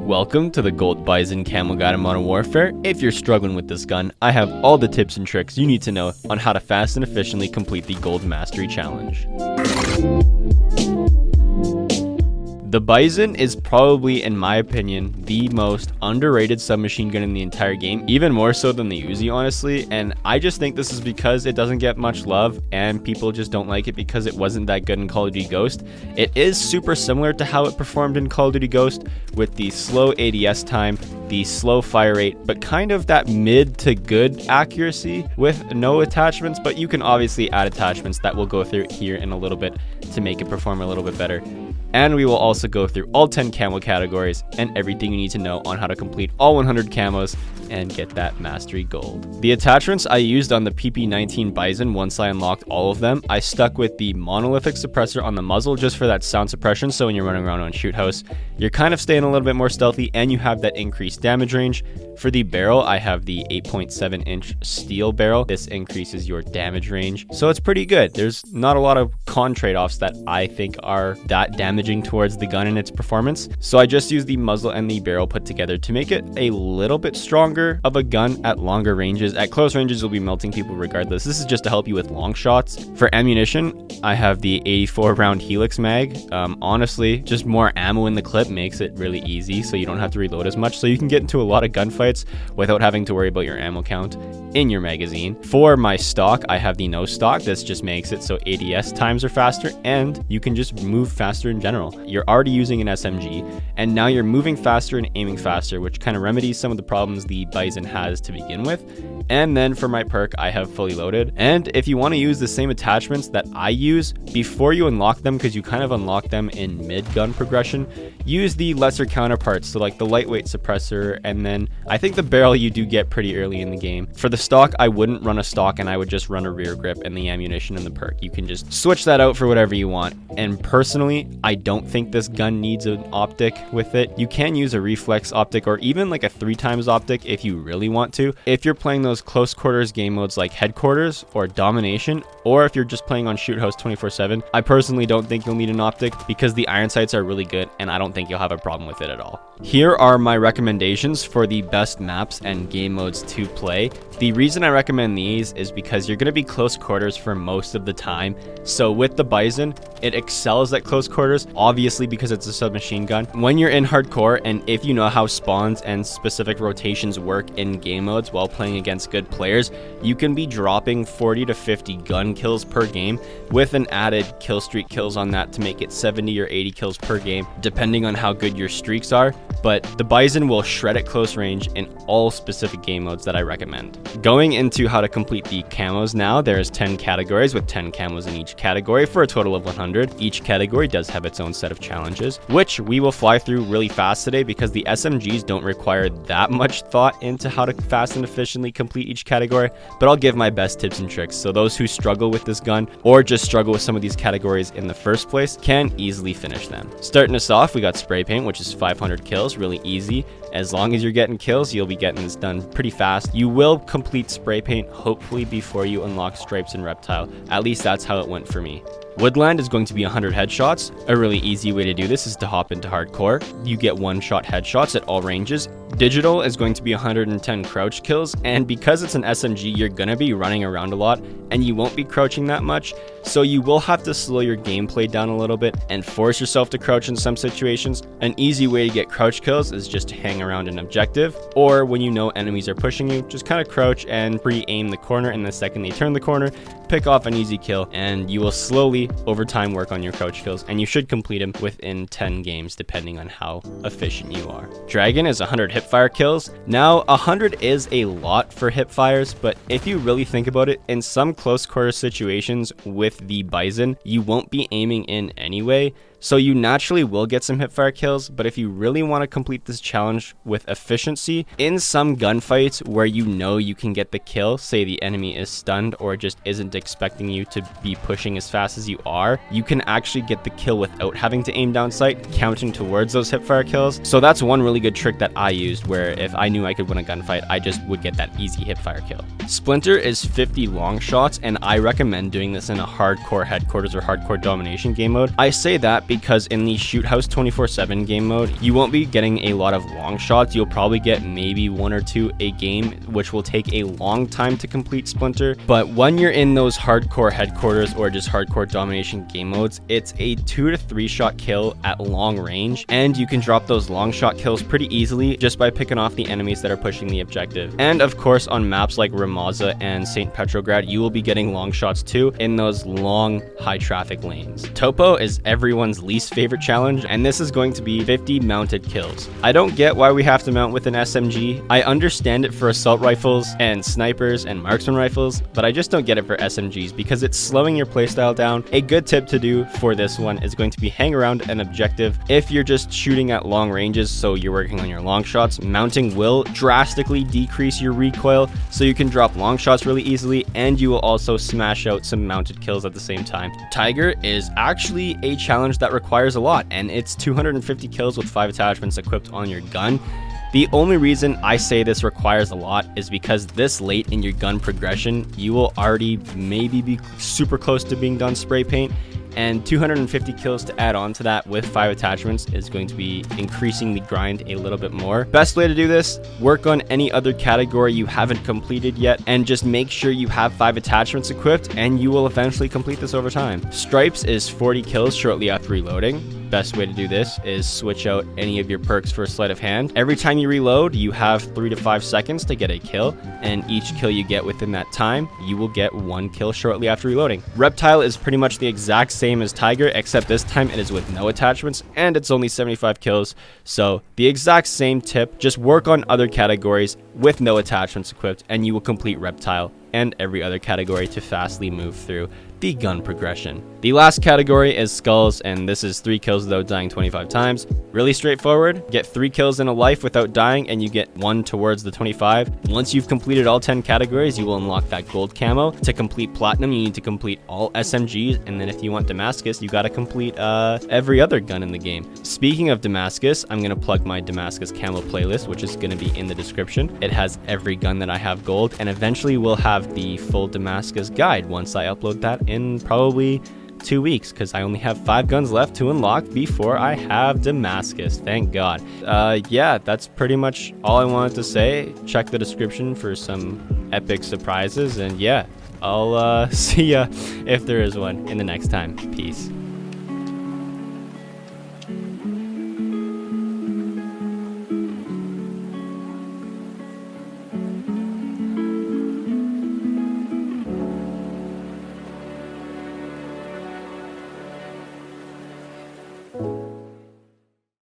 Welcome to the Gold Bizon Camo Guide in Modern Warfare. If you're struggling with this gun, I have all the tips and tricks you need to know on how to fast and efficiently complete the Gold Mastery Challenge. The Bizon is probably, in my opinion, the most underrated submachine gun in the entire game, even more so than the Uzi, honestly, and I just think this is because it doesn't get much love and people just don't like it because it wasn't that good in Call of Duty Ghost. It is super similar to how it performed in Call of Duty Ghost with the slow ADS time, the slow fire rate, but kind of that mid to good accuracy with no attachments, but you can obviously add attachments that we'll go through here in a little bit to make it perform a little bit better. And we will also go through all 10 camo categories and everything you need to know on how to complete all 100 camos and get that mastery gold. The attachments I used on the PP19 Bizon, once I unlocked all of them, I stuck with the monolithic suppressor on the muzzle just for that sound suppression, so when you're running around on shoot house, you're kind of staying a little bit more stealthy and you have that increased damage range. For the barrel, I have the 8.7 inch steel barrel. This increases your damage range, so it's pretty good. There's not a lot of con trade-offs that I think are that damaging towards the gun and its performance, so I just use the muzzle and the barrel put together to make it a little bit stronger of a gun at longer ranges. At close ranges, you'll be melting people regardless. This is just to help you with long shots. For ammunition, I have the 84 round Helix mag. Honestly, just more ammo in the clip makes it really easy, so you don't have to reload as much, so you can get into a lot of gunfights without having to worry about your ammo count in your magazine. For my stock, I have the no stock. This just makes it so ADS times are faster and you can just move faster in general. You're already using an SMG and now you're moving faster and aiming faster, which kind of remedies some of the problems the Bizon has to begin with. And then for my perk, I have fully loaded. And if you want to use the same attachments that I use before you unlock them, because you kind of unlock them in mid-gun progression, use the lesser counterparts, so like the lightweight suppressor, and then I think the barrel you do get pretty early in the game. For the stock, I wouldn't run a stock and I would just run a rear grip and the ammunition and the perk. You can just switch that out for whatever you want. And personally, I don't think this gun needs an optic with it. You can use a reflex optic or even like a 3x optic if you really want to. If you're playing those close quarters game modes like headquarters or domination, or if you're just playing on shoot house 24/7, I personally don't think you'll need an optic because the iron sights are really good and I don't think you'll have a problem with it at all. Here are my recommendations for the best maps and game modes to play. The reason I recommend these is because you're going to be close quarters for most of the time. So with the Bizon, it excels at close quarters, obviously because it's a submachine gun. When you're in hardcore, and if you know how spawns and specific rotations work in game modes while playing against good players, you can be dropping 40 to 50 gun kills per game with an added kill streak kills on that to make it 70 or 80 kills per game, depending on how good your streaks are. But the Bizon will shred at close range in all specific game modes that I recommend. Going into how to complete the camos now, there's 10 categories with 10 camos in each category for a total of 100. Each category does have its own set of challenges, which we will fly through really fast today because the SMGs don't require that much thought into how to fast and efficiently complete each category, but I'll give my best tips and tricks so those who struggle with this gun or just struggle with some of these categories in the first place can easily finish them. Starting us off, we got spray paint, which is 500 kills, really easy. As long as you're getting kills, you'll be getting this done pretty fast. You will complete spray paint hopefully before you unlock stripes and reptile. At least that's how it went for me. Woodland is going to be 100 headshots. A really easy way to do this is to hop into hardcore. You get one-shot headshots at all ranges. Digital is going to be 110 crouch kills, and because it's an SMG, you're gonna be running around a lot and you won't be crouching that much, so you will have to slow your gameplay down a little bit and force yourself to crouch in some situations. An easy way to get crouch kills is just to hang around an objective, or when you know enemies are pushing you, just kind of crouch and pre-aim the corner, and the second they turn the corner, pick off an easy kill, and you will slowly over time work on your crouch kills, and you should complete them within 10 games depending on how efficient you are. Dragon is 100 hipfire kills. Now 100 is a lot for hipfires, but if you really think about it, in some close quarter situations with the Bizon, you won't be aiming in anyway, so you naturally will get some hipfire kills. But if you really want to complete this challenge with efficiency, in some gunfights where you know you can get the kill, say the enemy is stunned or just isn't expecting you to be pushing as fast as you are, you can actually get the kill without having to aim down sight, counting towards those hipfire kills. So that's one really good trick that I used, where if I knew I could win a gunfight, I just would get that easy hipfire kill. Splinter is 50 long shots, and I recommend doing this in a hardcore headquarters or hardcore domination game mode. I say that because in the Shoot House 24/7 game mode, you won't be getting a lot of long shots. You'll probably get maybe 1 or 2 a game, which will take a long time to complete Splinter. But when you're in those hardcore headquarters or just hardcore domination game modes, it's a 2 to 3 shot kill at long range, and you can drop those long shot kills pretty easily just by picking off the enemies that are pushing the objective. And of course, on maps like Ramaza and St. Petrograd, you will be getting long shots too in those long high traffic lanes. Topo is everyone's least favorite challenge, and this is going to be 50 mounted kills. I don't get why we have to mount with an SMG. I understand it for assault rifles and snipers and marksman rifles, but I just don't get it for SMGs because it's slowing your playstyle down. A good tip to do for this one is going to be hang around an objective. If you're just shooting at long ranges, so you're working on your long shots, mounting will drastically decrease your recoil, so you can drop long shots really easily, and you will also smash out some mounted kills at the same time. Tiger is actually a challenge that requires a lot, and it's 250 kills with 5 attachments equipped on your gun. The only reason I say this requires a lot is because this late in your gun progression, you will already maybe be super close to being done spray paint, and 250 kills to add on to that with 5 attachments is going to be increasing the grind a little bit more. Best way to do this, work on any other category you haven't completed yet, and just make sure you have 5 attachments equipped, and you will eventually complete this over time. Stripes is 40 kills shortly after reloading. Best way to do this is switch out any of your perks for sleight of hand. Every time you reload, you have 3 to 5 seconds to get a kill, and each kill you get within that time, you will get 1 kill shortly after reloading. Reptile is pretty much the exact same as Tiger, except this time it is with no attachments, and it's only 75 kills. So the exact same tip, just work on other categories with no attachments equipped, and you will complete Reptile and every other category to fastly move through the gun progression. The last category is skulls, and this is 3 kills without dying 25 times. Really straightforward. Get 3 kills in a life without dying, and you get 1 towards the 25. Once you've completed all 10 categories, you will unlock that gold camo. To complete platinum, you need to complete all SMGs, and then if you want Damascus, you gotta complete every other gun in the game. Speaking of Damascus, I'm gonna plug my Damascus camo playlist, which is gonna be in the description. It has every gun that I have gold, and eventually we'll have the full Damascus guide once I upload that in probably 2 weeks, because I only have 5 guns left to unlock before I have Damascus. Thank God. Yeah, that's pretty much all I wanted to say. Check the description for some epic surprises, and yeah, I'll see ya if there is one in the next time. Peace.